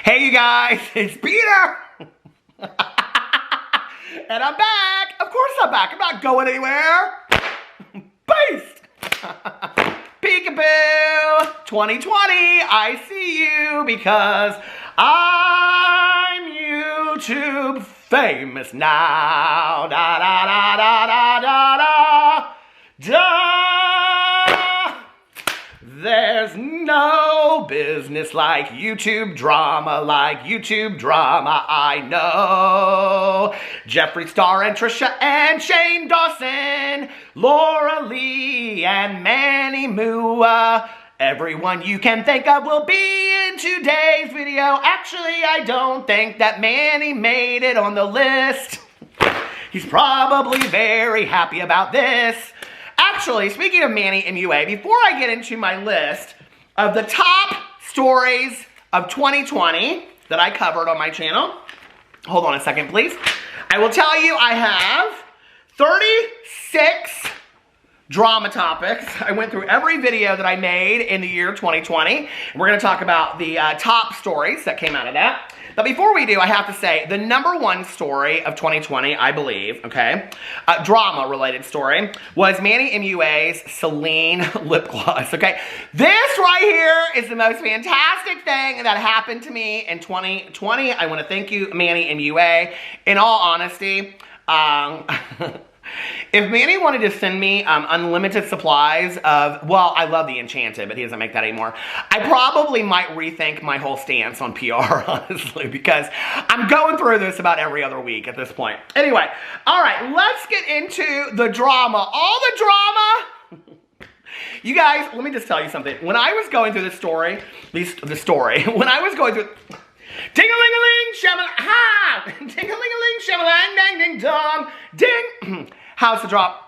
Hey you guys, it's Peter! And I'm back! Of course I'm back, I'm not going anywhere! Beast! Peekaboo! 2020, I see you because I'm YouTube famous now. Da da da da da da da da. There's no business like YouTube drama, I know. Jeffree Star and Trisha and Shane Dawson, Laura Lee and Manny Mua. Everyone you can think of will be in today's video. Actually, I don't think that Manny made it on the list. He's probably very happy about this. Actually, speaking of Manny and Mua, before I get into my list of the top stories of 2020 that I covered on my channel, hold on a second, please. I will tell you I have 36 drama topics. I went through every video that I made in the year 2020. We're going to talk about the top stories that came out of that. But before we do, I have to say, the number one story of 2020, I believe, okay, drama-related story, was Manny MUA's Celine lip gloss, okay? This right here is the most fantastic thing that happened to me in 2020. I want to thank you, Manny MUA. In all honesty, if Manny wanted to send me unlimited supplies of, well, I love the Enchanted, but he doesn't make that anymore. I probably might rethink my whole stance on PR, honestly, because I'm going through this about every other week at this point. Anyway, all right, let's get into the drama. All the drama. You guys, let me just tell you something. When I was going through this story, when I was going through... Ding-a-ling-a-ling, shabba-ha! Ding-a-ling-a-ling, shabba-lang, ding, ding, dong, ding! How's the drama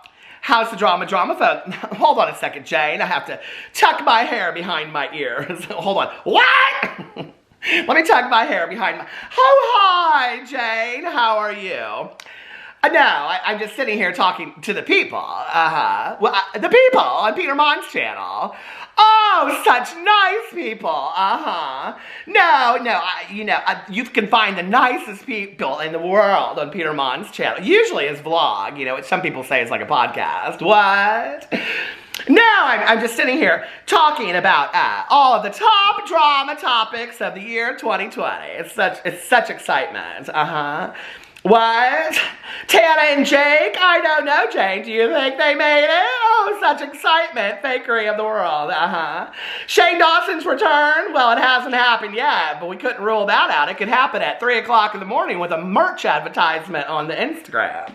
phone? Hold on a second, Jane. I have to tuck my hair behind my ears. Hold on. What? Let me tuck my hair behind my... Oh, hi, Jane. How are you? No, I'm just sitting here talking to the people. Well, the people on Peter Monn's channel. Oh, such nice people. No, you can find the nicest people in the world on Peter Monn's channel. Usually his vlog, which some people say is like a podcast. What? No, I'm just sitting here talking about all of the top drama topics of the year 2020. It's such excitement. What? Tana and Jake? I don't know, Jake. Do you think they made it? Oh, such excitement. Fakery of the world. Shane Dawson's return? Well, it hasn't happened yet, but we couldn't rule that out. It could happen at 3 o'clock in the morning with a merch advertisement on the Instagram.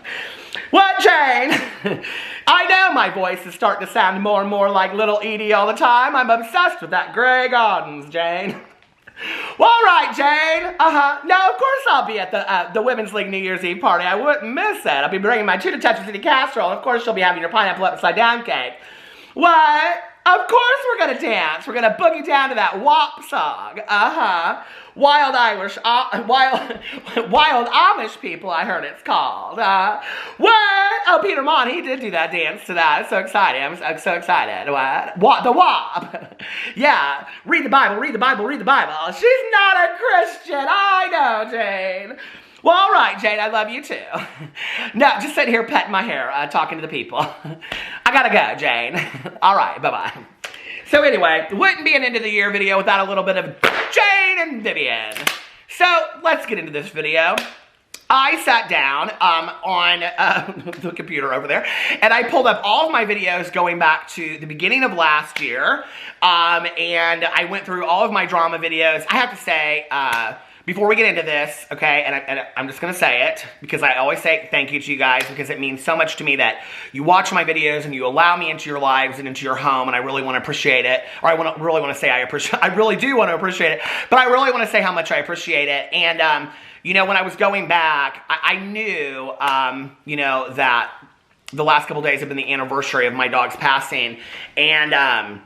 What, Jane? I know my voice is starting to sound more and more like Little Edie all the time. I'm obsessed with that Grey Gardens, Jane. Well, all right, Jane. No, of course I'll be at the Women's League New Year's Eve party. I wouldn't miss it. I'll be bringing my tuna Tetra City casserole. Of course, you'll be having your pineapple upside down cake. What? Of course we're gonna dance. We're gonna boogie down to that WAP song. Wild Amish people, I heard it's called. What? Oh, Peter Monn, he did do that dance to that. I'm so excited. I'm so excited. What? The WAP. Yeah. Read the Bible, read the Bible, read the Bible. She's not a Christian. I know, Jane. Well, all right, Jane, I love you too. No, just sitting here petting my hair, talking to the people. I gotta go, Jane. All right, bye-bye. So anyway, wouldn't be an end of the year video without a little bit of Jane and Vivian. So let's get into this video. I sat down on the computer over there, and I pulled up all of my videos going back to the beginning of last year, and I went through all of my drama videos. I have to say, before we get into this, okay, and I'm just going to say it, because I always say thank you to you guys, because it means so much to me that you watch my videos and you allow me into your lives and into your home, and I really want to appreciate it, or I really want to say I really do want to appreciate it, but I really want to say how much I appreciate it. And, when I was going back, I knew, that the last couple days have been the anniversary of my dog's passing, and,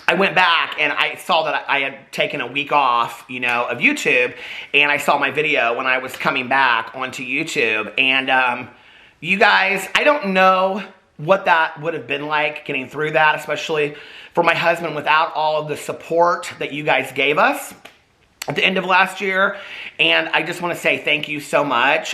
I went back and I saw that I had taken a week off, of YouTube, and I saw my video when I was coming back onto YouTube, and you guys, I don't know what that would have been like getting through that, especially for my husband, without all of the support that you guys gave us. at the end of last year, and I just want to say thank you so much.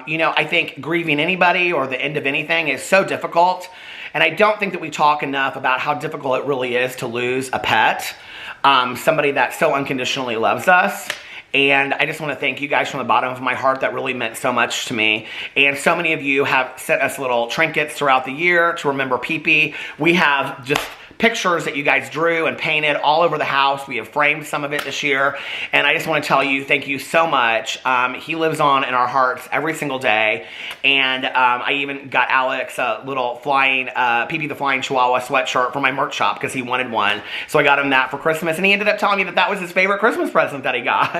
You know, I think grieving anybody or the end of anything is so difficult, and I don't think that we talk enough about how difficult it really is to lose a pet, somebody that so unconditionally loves us. And I just want to thank you guys from the bottom of my heart. That really meant so much to me. And so many of you have sent us little trinkets throughout the year to remember Pee-Pee. We have just pictures that you guys drew and painted all over the house. We have framed some of it this year. And I just want to tell you, thank you so much. He lives on in our hearts every single day. And I even got Alex a little flying, Pee-Pee the Flying Chihuahua sweatshirt for my merch shop because he wanted one. So I got him that for Christmas. And he ended up telling me that that was his favorite Christmas present that he got.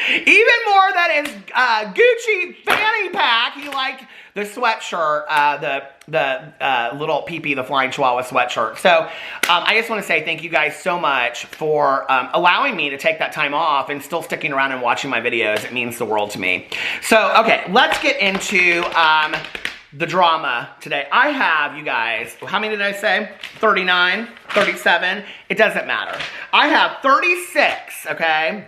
Even more than his Gucci fanny pack, he liked the sweatshirt, the little Pee-Pee the Flying Chihuahua sweatshirt. So I just want to say thank you guys so much for allowing me to take that time off and still sticking around and watching my videos. It means the world to me. So, okay, let's get into the drama today. I have, you guys, how many did I say? 39, 37, it doesn't matter. I have 36, okay?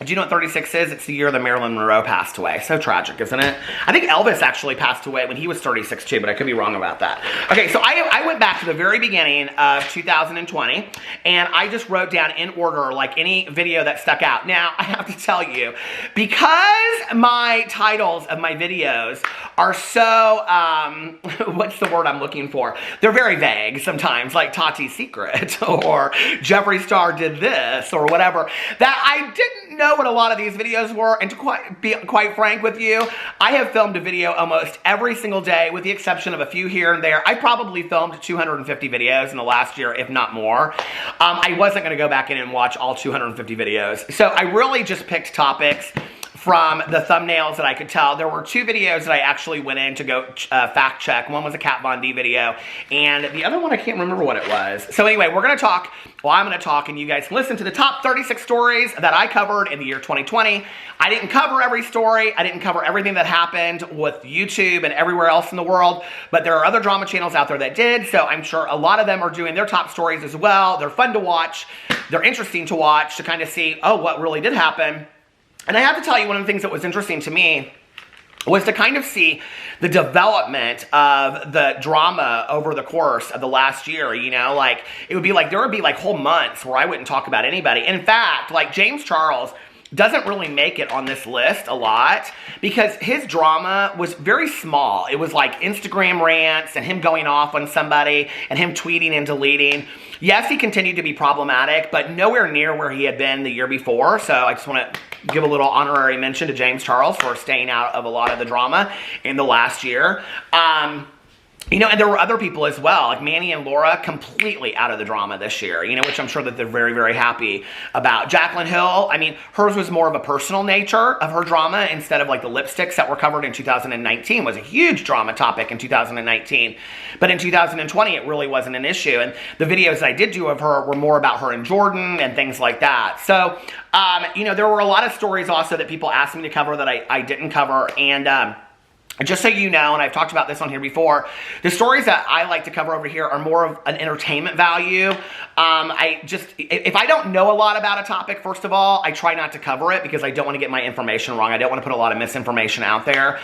Do you know what 36 is? It's the year that Marilyn Monroe passed away. So tragic, isn't it? I think Elvis actually passed away when he was 36 too, but I could be wrong about that. Okay, so I went back to the very beginning of 2020, and I just wrote down in order, like any video that stuck out. Now, I have to tell you, because my titles of my videos are so, what's the word I'm looking for? They're very vague sometimes, like Tati's Secret, or Jeffree Star did this, or whatever, that I didn't know what a lot of these videos were. And to be quite frank with you, I have filmed a video almost every single day with the exception of a few here and there. I probably filmed 250 videos in the last year, if not more. I wasn't going to go back in and watch all 250 videos. So I really just picked topics from the thumbnails that I could tell. There were two videos that I actually went in to go fact check. One was a Kat Von D video, and the other one I can't remember what it was. So anyway, we're going to talk, well, I'm going to talk, and you guys can listen to the top 36 stories that I covered in the year 2020. I didn't cover every story. I didn't cover everything that happened with YouTube and everywhere else in the world, but there are other drama channels out there that did, so I'm sure a lot of them are doing their top stories as well. They're fun to watch. They're interesting to watch to kind of see, oh, what really did happen. And I have to tell you, one of the things that was interesting to me was to kind of see the development of the drama over the course of the last year. You know, like, it would be like, there would be like whole months where I wouldn't talk about anybody. In fact, like James Charles doesn't really make it on this list a lot because his drama was very small. It was like Instagram rants and him going off on somebody and him tweeting and deleting. Yes, he continued to be problematic, but nowhere near where he had been the year before. So I just want to give a little honorary mention to James Charles for staying out of a lot of the drama in the last year. You know, and there were other people as well, like Manny and Laura, completely out of the drama this year, you know, which I'm sure that they're very, very happy about. Jaclyn Hill, I mean, hers was more of a personal nature of her drama instead of like the lipsticks that were covered in 2019 was a huge drama topic in 2019. But in 2020, it really wasn't an issue. And the videos that I did do of her were more about her and Jordan and things like that. So, you know, there were a lot of stories also that people asked me to cover that I didn't cover. And, just so you know, and I've talked about this on here before, the stories that I like to cover over here are more of an entertainment value. If I don't know a lot about a topic, first of all, I try not to cover it because I don't want to get my information wrong. I don't want to put a lot of misinformation out there.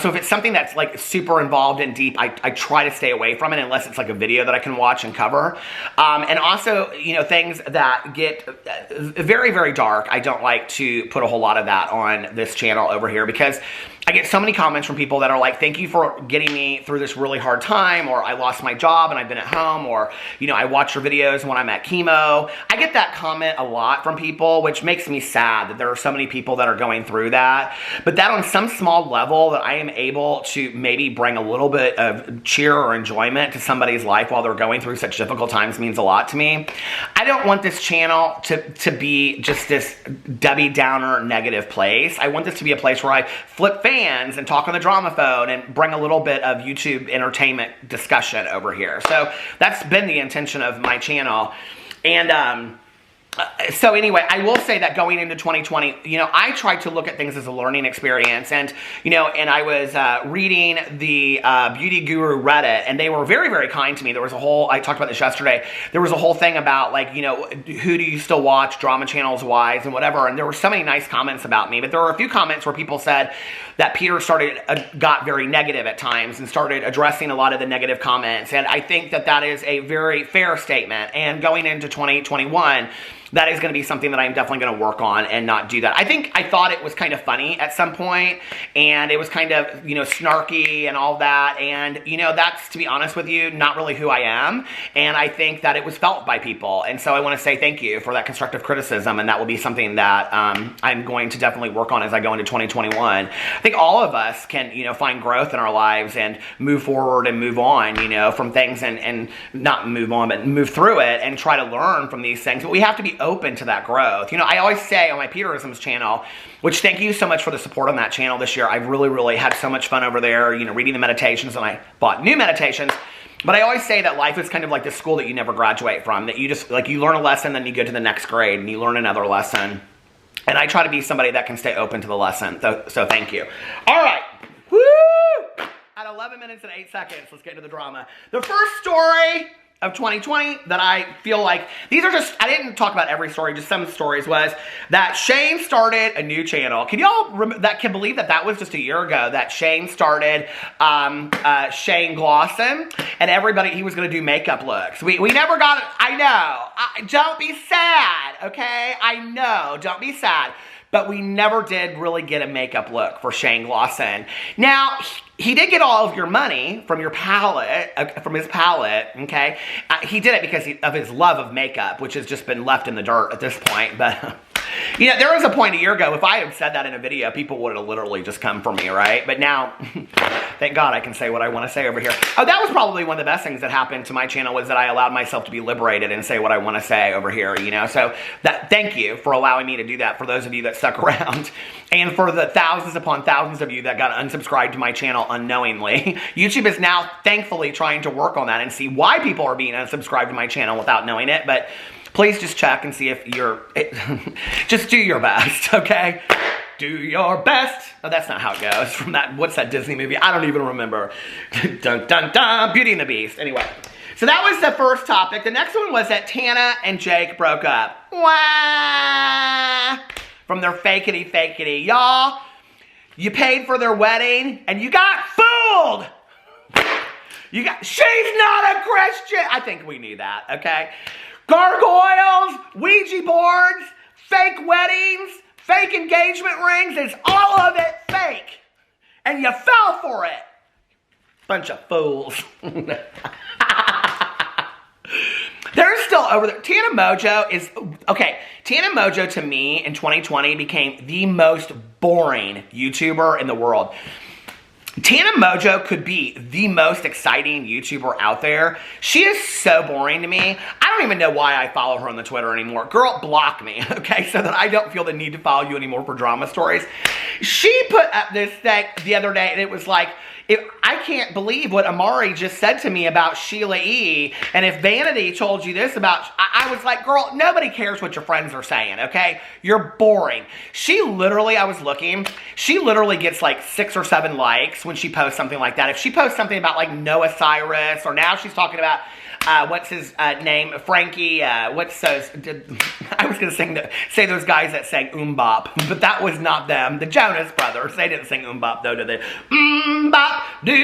So if it's something that's like super involved and deep, I try to stay away from it unless it's like a video that I can watch and cover. And also, you know, things that get very, very dark, I don't like to put a whole lot of that on this channel over here because I get so many comments from people that are like, thank you for getting me through this really hard time, or I lost my job and I've been at home, or, you know, I watch your videos when I'm at chemo. I get that comment a lot from people, which makes me sad that there are so many people that are going through that. But that on some small level that I am able to maybe bring a little bit of cheer or enjoyment to somebody's life while they're going through such difficult times means a lot to me. I don't want this channel to be just this Debbie Downer negative place. I want this to be a place where I flip fans and talk on the drama phone and bring a little bit of YouTube entertainment discussion over here. So that's been the intention of my channel. And So anyway, I will say that going into 2020, you know, I tried to look at things as a learning experience, and, you know, and I was reading the Beauty Guru Reddit, and they were very, very kind to me. There was a whole, I talked about this yesterday, there was a whole thing about, like, you know, who do you still watch, drama channels wise, and whatever, and there were so many nice comments about me, but there were a few comments where people said that Peter got very negative at times, and started addressing a lot of the negative comments, and I think that that is a very fair statement, and going into 2021, that is going to be something that I'm definitely going to work on and not do that. I thought it was kind of funny at some point, and it was kind of, you know, snarky and all that, and, you know, that's, to be honest with you, not really who I am, and I think that it was felt by people, and so I want to say thank you for that constructive criticism, and that will be something that I'm going to definitely work on as I go into 2021. I think all of us can, you know, find growth in our lives and move forward and move on, you know, from things, and not move on, but move through it and try to learn from these things, but we have to be open to that growth. You know, I always say on my Peterisms channel, which thank you so much for the support on that channel this year. I've really, really had so much fun over there, you know, reading the meditations, and I bought new meditations. But I always say that life is kind of like the school that you never graduate from, that you just, like, you learn a lesson, then you go to the next grade, and you learn another lesson. And I try to be somebody that can stay open to the lesson. So thank you. All right. Woo! At 11 minutes and 8 seconds, let's get into the drama. The first story of 2020 that I feel like, these are just, I didn't talk about every story, just some stories, was that Shane started a new channel. Can y'all believe that that was just a year ago that Shane started Shane Dawson, and everybody, he was going to do makeup looks. We never got it. I know. Don't be sad, okay? I know. Don't be sad. But we never did really get a makeup look for Shane Dawson. Now, he did get all of your money from your palette, from his palette, okay? He did it because of his love of makeup, which has just been left in the dirt at this point. But, you know, there was a point a year ago, if I had said that in a video, people would have literally just come for me, right? But now, thank God I can say what I want to say over here. Oh, that was probably one of the best things that happened to my channel, was that I allowed myself to be liberated and say what I want to say over here, you know? So thank you for allowing me to do that, for those of you that stuck around, and for the thousands upon thousands of you that got unsubscribed to my channel unknowingly. YouTube is now thankfully trying to work on that and see why people are being unsubscribed to my channel without knowing it, but please just check and see if you're, just do your best, okay? Do your best. Oh, that's not how it goes from that, what's that Disney movie? I don't even remember. Dun, dun, dun, Beauty and the Beast. Anyway, so that was the first topic. The next one was that Tana and Jake broke up. Wah! From their fakety. Y'all, you paid for their wedding and you got fooled. She's not a Christian. I think we knew that, okay? Gargoyles, Ouija boards, fake weddings, fake engagement rings, it's all of it fake. And you fell for it. Bunch of fools. They're still over there. Tana Mojo is, okay, Tana Mojo to me in 2020 became the most boring YouTuber in the world. Tana Mojo could be the most exciting YouTuber out there. She is so boring to me. I don't even know why I follow her on the Twitter anymore. Girl, block me, okay, so that I don't feel the need to follow you anymore for drama stories. She put up this thing the other day, and it was like, I can't believe what Amari just said to me about Sheila E. And if Vanity told you this about, I was like, girl, nobody cares what your friends are saying, okay? You're boring. She literally, I was looking, she literally gets like 6 or 7 likes when she posts something like that. If she posts something about like Noah Cyrus, or now she's talking about, what's his name? Frankie, what's those? I was going to say those guys that sang Bop, but that was not them. The Jonas Brothers. They didn't sing Bop, though, did they? Bop, do,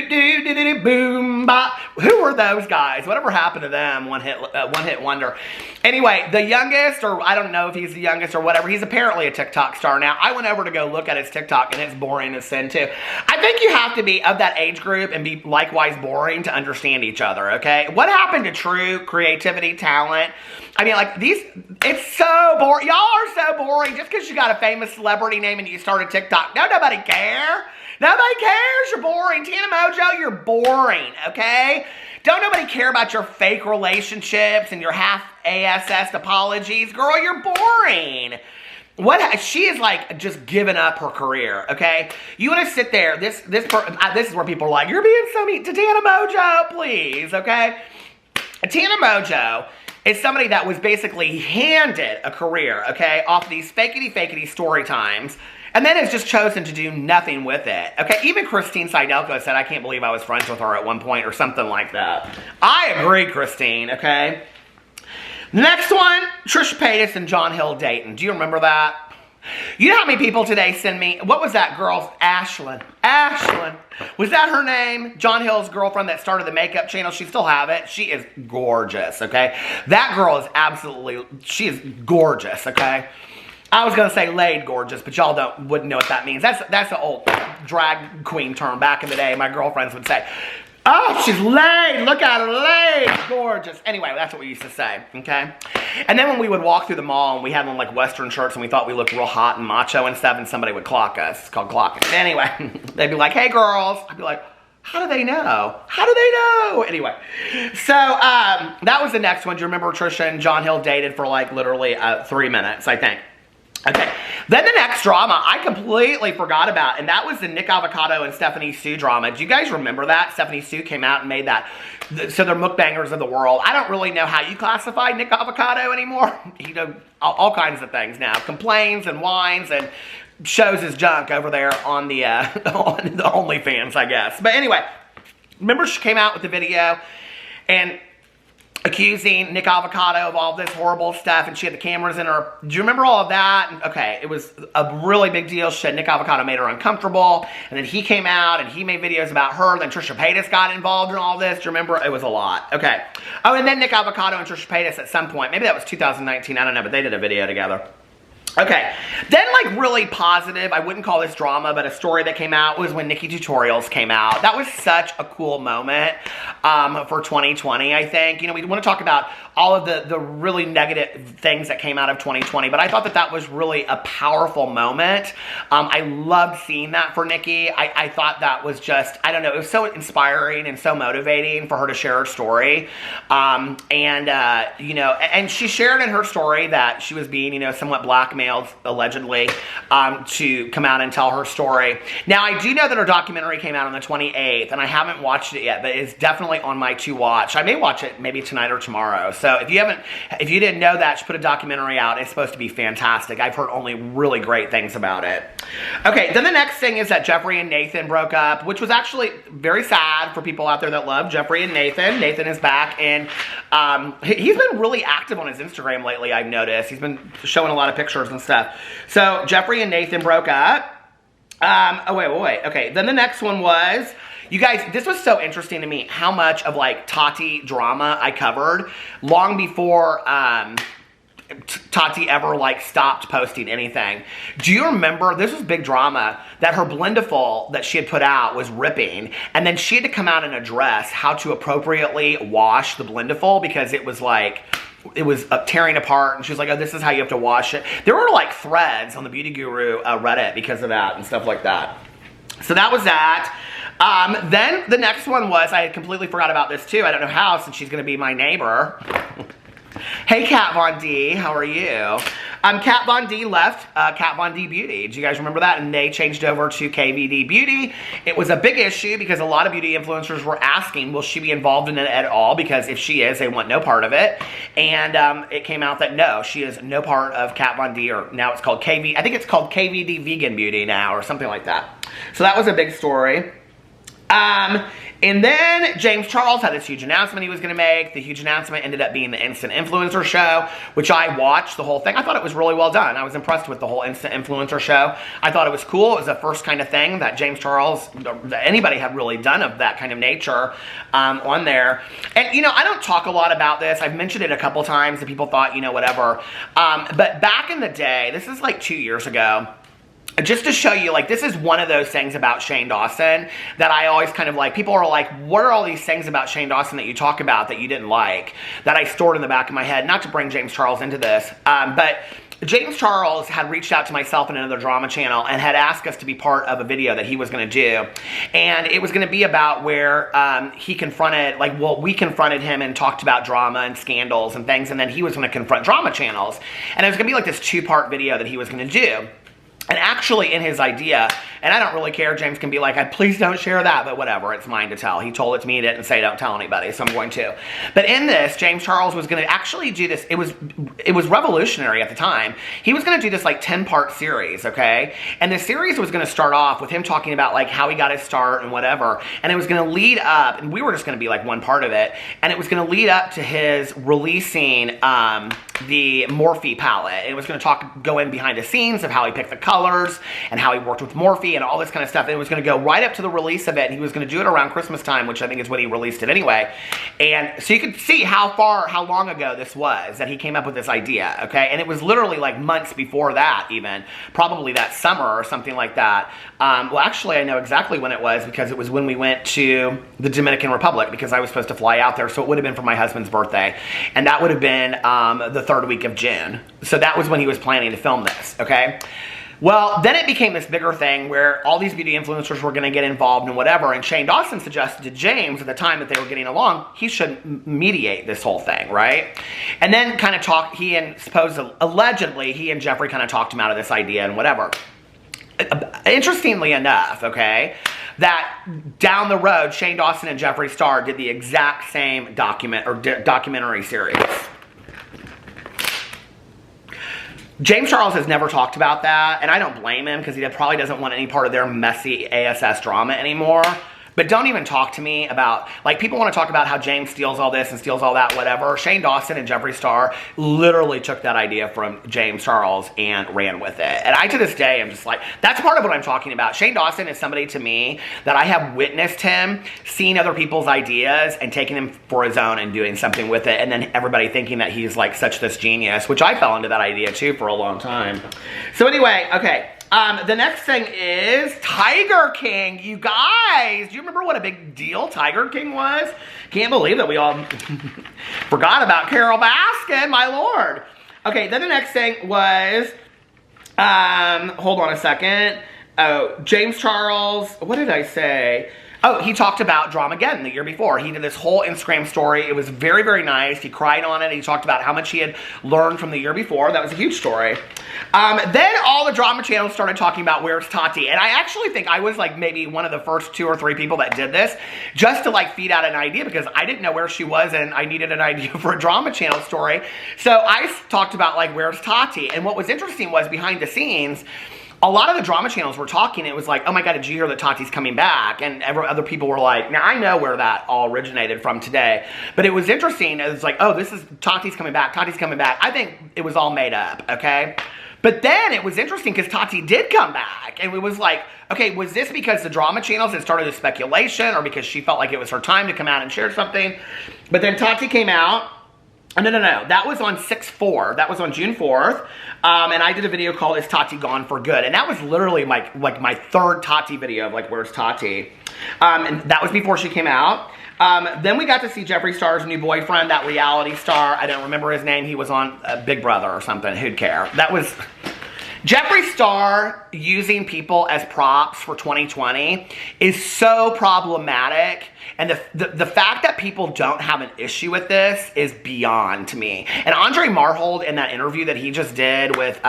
boom, bop. Who were those guys? Whatever happened to them? One hit wonder. Anyway, the youngest, or I don't know if he's the youngest or whatever, he's apparently a TikTok star now. I went over to go look at his TikTok, and it's boring as sin, too. I think you have to be of that age group and be likewise boring to understand each other, okay? What happened to true creativity, talent? I mean, like, it's so boring. Y'all are so boring. Just because you got a famous celebrity name and you started TikTok, nobody care. Nobody cares. You're boring. Tana Mojo, you're boring, okay? Don't nobody care about your fake relationships and your half-assed apologies. Girl, you're boring. She is like just giving up her career, okay? You want to sit there. This is where people are like, you're being so mean to Tana Mojo, please, okay? Tana Mojo is somebody that was basically handed a career, okay, off these fakety story times, and then has just chosen to do nothing with it. Okay, even Christine Seidelko said, I can't believe I was friends with her at one point or something like that. I agree, Christine, okay? Next one, Trisha Paytas and John Hill Dayton. Do you remember that? You know how many people today send me, what was that girl's, Ashlyn? Was that her name? John Hill's girlfriend that started the makeup channel. She still have it. She is gorgeous, okay? That girl is absolutely, she is gorgeous, okay? I was going to say laid gorgeous, but y'all wouldn't know what that means. That's an old drag queen term back in the day. My girlfriends would say, oh, she's laid. Look at her, laid. Gorgeous. Anyway, that's what we used to say, okay? And then when we would walk through the mall and we had on like Western shirts and we thought we looked real hot and macho and stuff and somebody would clock us. It's called clocking. Anyway, they'd be like, hey, girls. I'd be like, how do they know? How do they know? Anyway, so that was the next one. Do you remember Trisha and John Hill dated for like literally 3 minutes, I think? Okay, then the next drama I completely forgot about, and that was the Nick Avocado and Stephanie Sue drama. Do you guys remember that? Stephanie Sue came out and made that, so they're mukbangers of the world. I don't really know how you classify Nick Avocado anymore. You know, all kinds of things now. Complains and whines and shows his junk over there on the, on the OnlyFans, I guess. But anyway, remember she came out with the video and accusing Nick Avocado of all this horrible stuff, and she had the cameras in her. Do you remember all of that? Okay, it was a really big deal. She said Nick Avocado made her uncomfortable, and then he came out and he made videos about her. Then Trisha Paytas got involved in all this. Do you remember? It was a lot. Okay. Oh, and then Nick Avocado and Trisha Paytas at some point, maybe that was 2019, I don't know, but they did a video together. Okay, then like really positive, I wouldn't call this drama, but a story that came out was when Nikki Tutorials came out. That was such a cool moment for 2020, I think. You know, we want to talk about all of the really negative things that came out of 2020, but I thought that that was really a powerful moment. I loved seeing that for Nikki. I thought that was just, I don't know, it was so inspiring and so motivating for her to share her story. You know, and she shared in her story that she was being, you know, somewhat blackmailed, allegedly, to come out and tell her story. Now, I do know that her documentary came out on the 28th, and I haven't watched it yet, but it's definitely on my to watch. I may watch it maybe tonight or tomorrow. So if you didn't know that, she put a documentary out. It's supposed to be fantastic. I've heard only really great things about it. Okay, then the next thing is that Jeffree and Nathan broke up, which was actually very sad for people out there that love Jeffree and Nathan. Nathan is back, and he's been really active on his Instagram lately, I've noticed. He's been showing a lot of pictures and stuff. So Jeffree and Nathan broke up. Oh, wait. Okay, then the next one was, you guys, this was so interesting to me, how much of like Tati drama I covered long before Tati ever like stopped posting anything. Do you remember, this was big drama, that her Blendiful that she had put out was ripping, and then she had to come out and address how to appropriately wash the Blendiful because it was like, it was tearing apart, and she was like, oh, this is how you have to wash it. There were like threads on the Beauty Guru Reddit because of that and stuff like that. So that was that. Then the next one was, I had completely forgot about this too. I don't know how, since she's going to be my neighbor. Hey, Kat Von D, how are you? Kat Von D left Kat Von D Beauty. Do you guys remember that? And they changed over to KVD Beauty. It was a big issue because a lot of beauty influencers were asking, will she be involved in it at all? Because if she is, they want no part of it. And it came out that no, she is no part of Kat Von D, or now it's called I think it's called KVD Vegan Beauty now, or something like that. So that was a big story. And then James Charles had this huge announcement he was going to make. The huge announcement ended up being the Instant Influencer Show, which I watched the whole thing. I thought it was really well done. I was impressed with the whole Instant Influencer Show. I thought it was cool. It was the first kind of thing that James Charles, that anybody had really done of that kind of nature on there. And, you know, I don't talk a lot about this. I've mentioned it a couple times and people thought, you know, whatever. But back in the day, this is like 2 years ago, just to show you, like, this is one of those things about Shane Dawson that I always kind of like, people are like, what are all these things about Shane Dawson that you talk about that you didn't like, that I stored in the back of my head? Not to bring James Charles into this, but James Charles had reached out to myself and another drama channel and had asked us to be part of a video that he was going to do. And it was going to be about where he confronted, like, well, we confronted him and talked about drama and scandals and things, and then he was going to confront drama channels. And it was going to be like this 2-part video that he was going to do. And actually, in his idea, And I don't really care. James can be like, please don't share that, but whatever, it's mine to tell. He told it to me, he didn't say don't tell anybody, so I'm going to. But in this, James Charles was going to actually do this. It was revolutionary at the time. He was going to do this like 10-part series, okay? And the series was going to start off with him talking about like how he got his start and whatever. And it was going to lead up, and we were just going to be like one part of it. And it was going to lead up to his releasing the Morphe palette. It was going to go in behind the scenes of how he picked the colors and how he worked with Morphe and all this kind of stuff. And it was going to go right up to the release of it. And he was going to do it around Christmas time, which I think is when he released it anyway. And so you could see how long ago this was that he came up with this idea, okay? And it was literally like months before that even, probably that summer or something like that. Well, actually, I know exactly when it was because it was when we went to the Dominican Republic because I was supposed to fly out there. So it would have been for my husband's birthday. And that would have been the 3rd week of June. So that was when he was planning to film this, okay? Well, then it became this bigger thing where all these beauty influencers were going to get involved and whatever, and Shane Dawson suggested to James at the time that they were getting along, he should mediate this whole thing, right? And then kind of allegedly, he and Jeffrey kind of talked him out of this idea and whatever. Interestingly enough, okay, that down the road, Shane Dawson and Jeffree Star did the exact same documentary series. James Charles has never talked about that, and I don't blame him because he probably doesn't want any part of their messy ASS drama anymore. But don't even talk to me about, like, people want to talk about how James steals all this and steals all that, whatever. Shane Dawson and Jeffree Star literally took that idea from James Charles and ran with it. And I, to this day, am just like, that's part of what I'm talking about. Shane Dawson is somebody to me that I have witnessed him seeing other people's ideas and taking them for his own and doing something with it. And then everybody thinking that he's like such this genius, which I fell into that idea too for a long time. So anyway, okay. The next thing is Tiger King. You guys, do you remember what a big deal Tiger King was? Can't believe that we all forgot about Carole Baskin, my lord. Okay, then the next thing was, hold on a second. Oh, James Charles, what did I say? Oh, he talked about Dramageddon the year before. He did this whole Instagram story. It was very, very nice. He cried on it. He talked about how much he had learned from the year before. That was a huge story. Then all the drama channels started talking about Where's Tati? And I actually think I was like maybe one of the first 2 or 3 people that did this just to like feed out an idea because I didn't know where she was and I needed an idea for a drama channel story. So I talked about like Where's Tati? And what was interesting was behind the scenes, a lot of the drama channels were talking. It was like, oh my God, did you hear that Tati's coming back? And other people were like, now I know where that all originated from today. But it was interesting. It was like, oh, this is Tati's coming back. Tati's coming back. I think it was all made up, okay? But then it was interesting because Tati did come back. And it was like, okay, was this because the drama channels had started the speculation or because she felt like it was her time to come out and share something? But then Tati came out. No. That was on 6/4. That was on June 4th. And I did a video called Is Tati Gone for Good? And that was literally my 3rd Tati video of like, Where's Tati? And that was before she came out. Then we got to see Jeffree Star's new boyfriend, that reality star. I don't remember his name. He was on Big Brother or something. Who'd care? That was... Jeffree Star using people as props for 2020 is so problematic. And the fact that people don't have an issue with this is beyond to me. And Andre Marhold in that interview that he just did with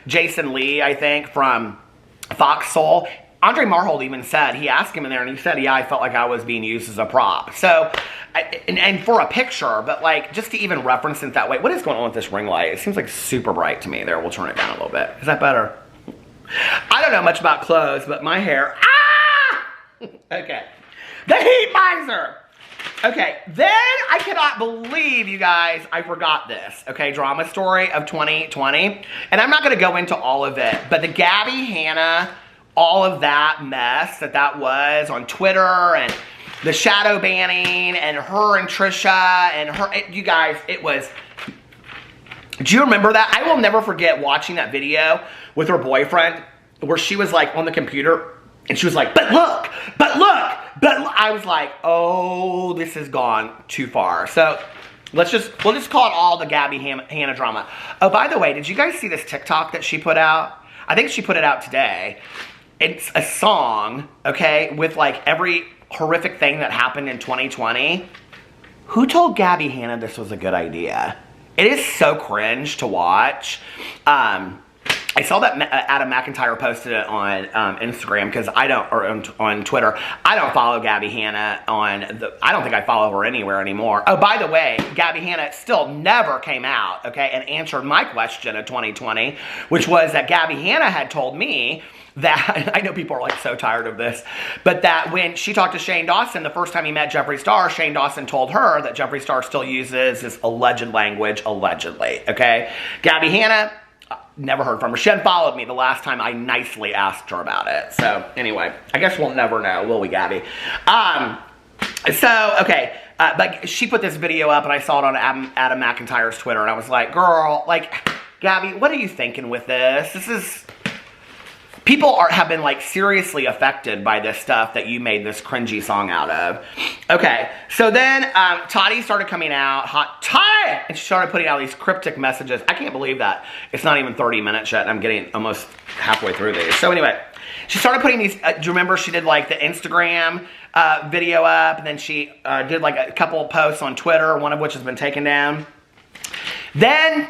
Jason Lee, I think, from Fox Soul, Andre Marhold even said, he asked him in there and he said, yeah, I felt like I was being used as a prop. So, and for a picture, but like just to even reference it that way. What is going on with this ring light? It seems like super bright to me there. We'll turn it down a little bit. Is that better? I don't know much about clothes, but my hair, okay. The heat miser. Okay, then I cannot believe, you guys, I forgot this, okay, drama story of 2020. And I'm not going to go into all of it, but the Gabby Hanna, all of that mess that was on Twitter and the shadow banning and her and Trisha and her, you guys, it was, do you remember that? I will never forget watching that video with her boyfriend where she was like on the computer and she was like, but look, I was like, oh, this has gone too far. So we'll just call it all the Gabby Hanna drama. Oh, by the way, did you guys see this TikTok that she put out? I think she put it out today. It's a song, okay, with like every horrific thing that happened in 2020. Who told Gabby Hanna this was a good idea? It is so cringe to watch. I saw that Adam McIntyre posted it on Instagram because I don't, or on Twitter. I don't follow Gabby Hanna I don't think I follow her anywhere anymore. Oh, by the way, Gabby Hanna still never came out, okay, and answered my question of 2020, which was that Gabby Hanna had told me that, I know people are like so tired of this, but that when she talked to Shane Dawson the first time he met Jeffree Star, Shane Dawson told her that Jeffree Star still uses this alleged language, allegedly, okay? Gabby Hanna, never heard from her. She hadn't followed me the last time I nicely asked her about it. So, anyway, I guess we'll never know, will we, Gabby? But she put this video up, and I saw it on Adam McIntyre's Twitter, and I was like, girl, like, Gabby, what are you thinking with this? This is... People have been, like, seriously affected by this stuff that you made this cringy song out of. Okay, so then Toddy started coming out, hot Toddy! And she started putting out these cryptic messages. I can't believe that. It's not even 30 minutes yet, and I'm getting almost halfway through these. So anyway, she started putting these, do you remember she did, like, the Instagram video up, and then she did, like, a couple of posts on Twitter, one of which has been taken down. Then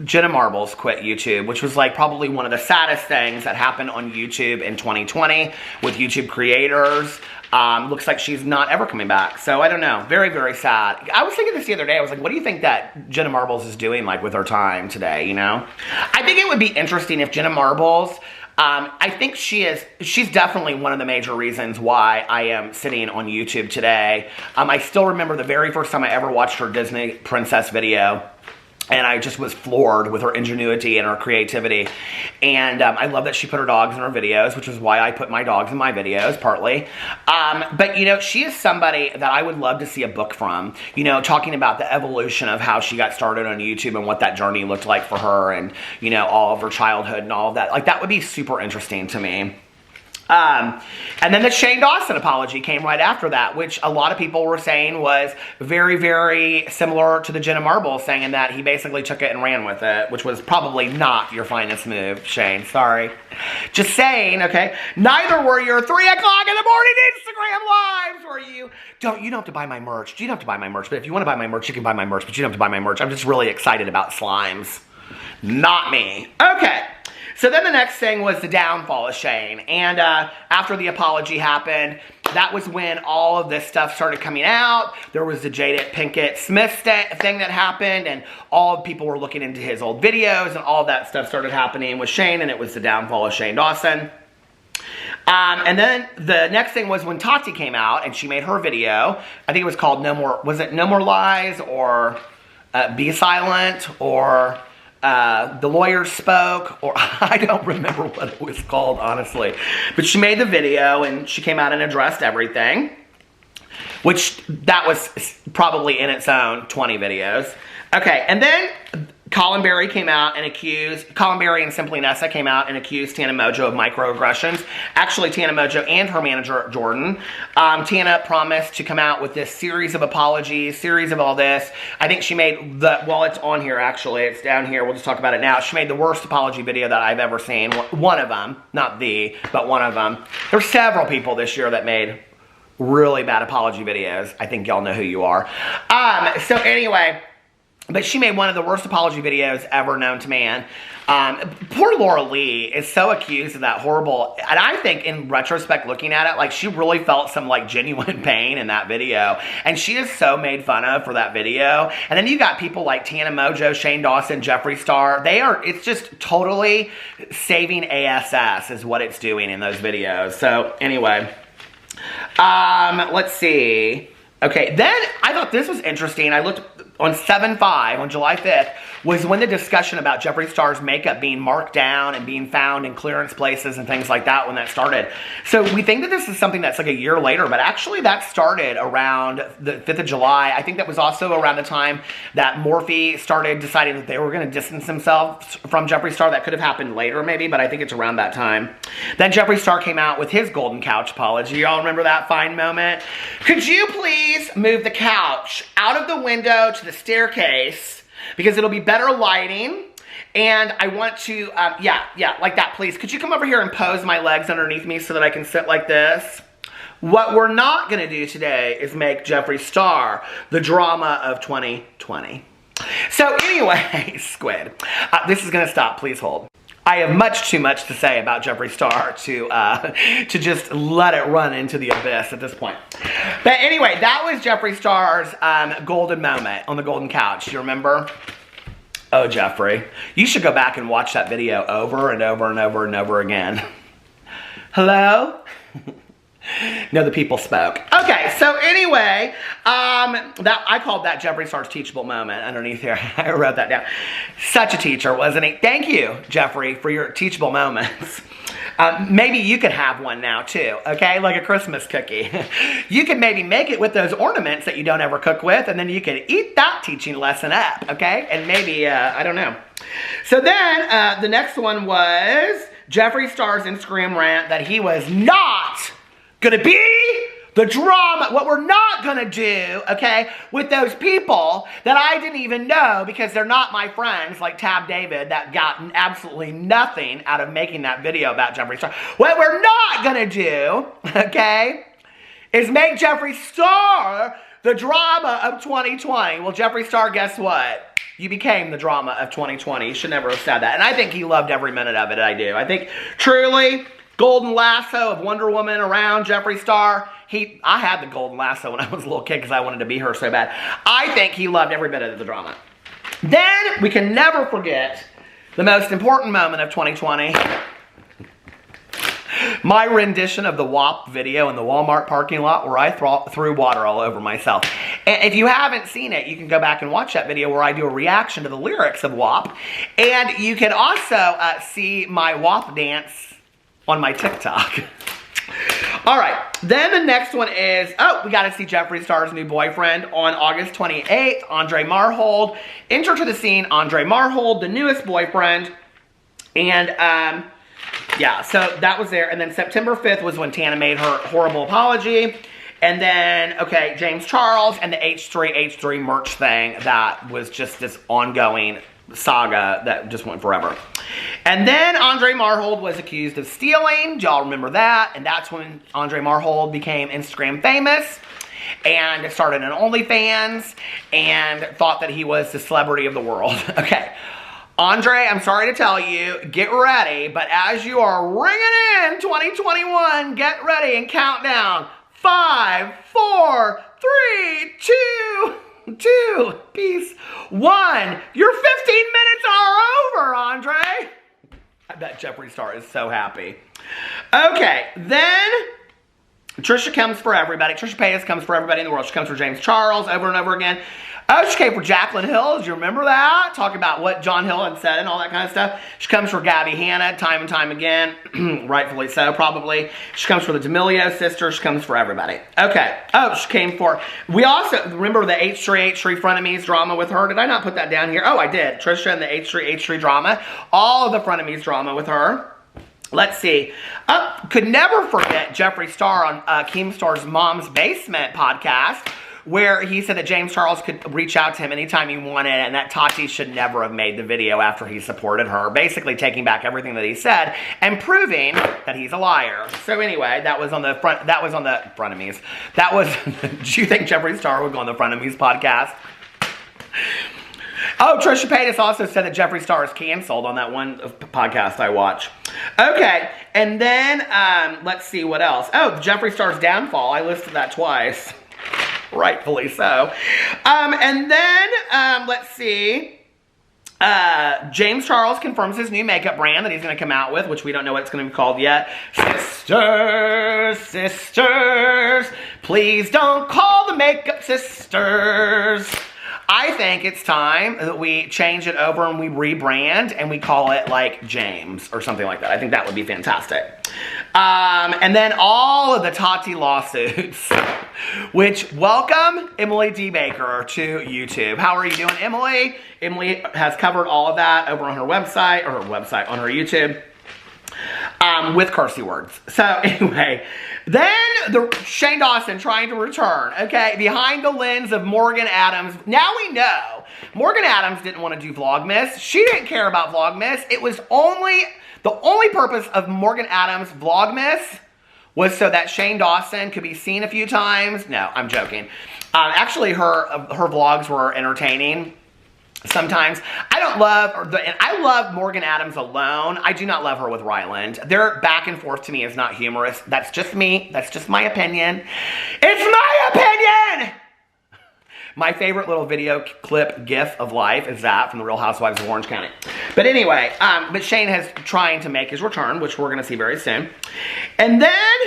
Jenna Marbles quit YouTube, which was like probably one of the saddest things that happened on YouTube in 2020 with YouTube creators. Looks like she's not ever coming back. So I don't know. Very, very sad. I was thinking this the other day. I was like, what do you think that Jenna Marbles is doing like with her time today, you know? I think it would be interesting if Jenna Marbles, I think she's definitely one of the major reasons why I am sitting on YouTube today. I still remember the very first time I ever watched her Disney princess video. And I just was floored with her ingenuity and her creativity. And I love that she put her dogs in her videos, which is why I put my dogs in my videos, partly. But, you know, she is somebody that I would love to see a book from, you know, talking about the evolution of how she got started on YouTube and what that journey looked like for her and, you know, all of her childhood and all of that. Like, that would be super interesting to me. And then the Shane Dawson apology came right after that, which a lot of people were saying was very, very similar to the Jenna Marbles, saying that he basically took it and ran with it, which was probably not your finest move, Shane. Sorry. Just saying, okay? Neither were your 3 o'clock in the morning Instagram lives, were you? You don't have to buy my merch. You don't have to buy my merch, but if you want to buy my merch, you can buy my merch, but you don't have to buy my merch. I'm just really excited about slimes. Not me. Okay. So then the next thing was the downfall of Shane. And after the apology happened, that was when all of this stuff started coming out. There was the Jada Pinkett Smith thing that happened, and all people were looking into his old videos, and all that stuff started happening with Shane, and it was the downfall of Shane Dawson. And then the next thing was when Tati came out, and she made her video. I think it was called No More Lies, or Be Silent, or The Lawyer Spoke, or I don't remember what it was called, honestly. But she made the video, and she came out and addressed everything, which that was probably in its own 20 videos. Okay, and then Colin Berry came out and Colin Berry and Simply Nessa came out and accused Tana Mojo of microaggressions. Actually, Tana Mojo and her manager, Jordan. Tana promised to come out with this series of apologies, series of all this. I think she made well, it's on here, actually. It's down here. We'll just talk about it now. She made the worst apology video that I've ever seen. One of them. Not but one of them. There's several people this year that made really bad apology videos. I think y'all know who you are. So anyway, but she made one of the worst apology videos ever known to man. Poor Laura Lee is so accused of that horrible, and I think in retrospect looking at it, like she really felt some like genuine pain in that video. And she is so made fun of for that video. And then you got people like Tana Mojo, Shane Dawson, Jeffree Star. It's just totally saving ASS is what it's doing in those videos. So anyway, let's see. Okay, then I thought this was interesting. I looked on 7/5, on July 5th, was when the discussion about Jeffree Star's makeup being marked down and being found in clearance places and things like that when that started. So we think that this is something that's like a year later, but actually that started around the 5th of July. I think that was also around the time that Morphe started deciding that they were going to distance themselves from Jeffree Star. That could have happened later maybe, but I think it's around that time. Then Jeffree Star came out with his golden couch apology. Y'all remember that fine moment? Could you please move the couch out of the window to the staircase, because it'll be better lighting, and I want to, yeah, like that, please. Could you come over here and pose my legs underneath me so that I can sit like this? What we're not going to do today is make Jeffree Star the drama of 2020. So anyway, Squid, this is going to stop. Please hold. I have much too much to say about Jeffree Star to just let it run into the abyss at this point. But anyway, that was Jeffree Star's golden moment on the golden couch. You remember? Oh, Jeffree, you should go back and watch that video over and over and over and over again. Hello? No, the people spoke. Okay, so anyway, I called that Jeffree Star's teachable moment underneath here. I wrote that down. Such a teacher, wasn't he? Thank you, Jeffree, for your teachable moments. Maybe you could have one now too, okay? Like a Christmas cookie. You could maybe make it with those ornaments that you don't ever cook with, and then you could eat that teaching lesson up, okay? And maybe, I don't know. So then, the next one was Jeffree Star's Instagram rant that he was not gonna be the drama, what we're not gonna do, okay, with those people that I didn't even know because they're not my friends, like Tab David, that got absolutely nothing out of making that video about Jeffree Star. What we're not gonna do, okay, is make Jeffree Star the drama of 2020. Well, Jeffree Star, guess what? You became the drama of 2020. You should never have said that. And I think he loved every minute of it, I do. I think, truly, golden lasso of Wonder Woman around Jeffree Star. I had the golden lasso when I was a little kid because I wanted to be her so bad. I think he loved every bit of the drama. Then, we can never forget the most important moment of 2020. My rendition of the WAP video in the Walmart parking lot where I threw water all over myself. And if you haven't seen it, you can go back and watch that video where I do a reaction to the lyrics of WAP. And you can also see my WAP dance on my TikTok. All right, then the next one is, we got to see Jeffree Star's new boyfriend on August 28th, Andre Marhold. Enter to the scene, Andre Marhold, the newest boyfriend. And, yeah, so that was there. And then September 5th was when Tana made her horrible apology. And then, okay, James Charles and the H3H3 merch thing. That was just this ongoing saga that just went forever. And then Andre Marhold was accused of stealing. Do y'all remember that? And that's when Andre Marhold became Instagram famous and started an OnlyFans and thought that he was the celebrity of the world. Okay. Andre, I'm sorry to tell you, get ready. But as you are ringing in 2021, get ready and count down. 5, 4, 3, 2, peace, 1. Your 15 minutes are over, Andre. I bet Jeffree Star is so happy. Okay, then Trisha comes for everybody. Trisha Paytas comes for everybody in the world. She comes for James Charles over and over again. Oh, she came for Jaclyn Hill. Do you remember that? Talk about what John Hill had said and all that kind of stuff. She comes for Gabby Hanna time and time again. Rightfully so, probably. She comes for the D'Amelio sisters. She comes for everybody. Okay. Oh, she came for... We also... Remember the H3H3 Frenemies drama with her? Did I not put that down here? Oh, I did. Trisha and the H3H3 drama. All of the Frenemies drama with her. Let's see. Could never forget Jeffree Star on Keemstar's Mom's Basement podcast, where he said that James Charles could reach out to him anytime he wanted, and that Tati should never have made the video after he supported her, basically taking back everything that he said and proving that he's a liar. So anyway, that was on the Frenemies. That was, do you think Jeffree Star would go on the Frenemies podcast? Oh, Trisha Paytas also said that Jeffree Star is canceled on that one podcast I watch. Okay, and then, let's see what else. Oh, Jeffree Star's downfall. I listed that twice. Rightfully so. And then, let's see. James Charles confirms his new makeup brand that he's going to come out with, which we don't know what it's going to be called yet. Sisters, sisters, please don't call the makeup sisters. I think it's time that we change it over and we rebrand and we call it like James or something like that. I think that would be fantastic. And then all of the Tati lawsuits, which welcome Emily D. Baker to YouTube. How are you doing, Emily? Emily has covered all of that over on her website, on her YouTube, with cursey words. So anyway, then Shane Dawson trying to return, okay, behind the lens of Morgan Adams. Now we know Morgan Adams didn't want to do Vlogmas. She didn't care about Vlogmas. It was the only purpose of Morgan Adams' Vlogmas was so that Shane Dawson could be seen a few times. No, I'm joking. Actually, her vlogs were entertaining. Sometimes I don't love, and I love Morgan Adams alone. I do not love her with Ryland. Their back and forth to me is not humorous. That's just me. That's just my opinion. It's my opinion! My favorite little video clip gif of life is that from the Real Housewives of Orange County. But anyway, but Shane is trying to make his return, which we're going to see very soon. And then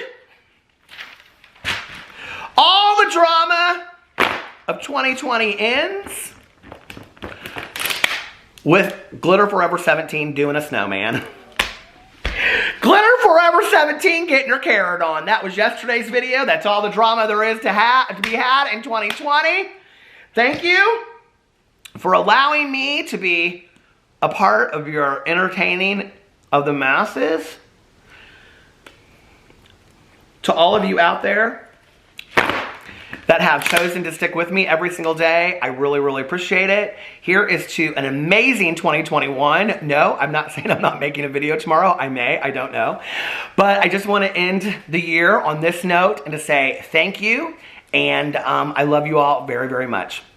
all the drama of 2020 ends with Glitter Forever 17 doing a snowman. Glitter Forever 17 getting her carrot on. That was yesterday's video. That's all the drama there is to be had in 2020. Thank you for allowing me to be a part of your entertaining of the masses. To all of you out there that have chosen to stick with me every single day, I really, really appreciate it. Here is to an amazing 2021. No, I'm not saying I'm not making a video tomorrow. I may, I don't know. But I just want to end the year on this note and to say thank you. And I love you all very, very much.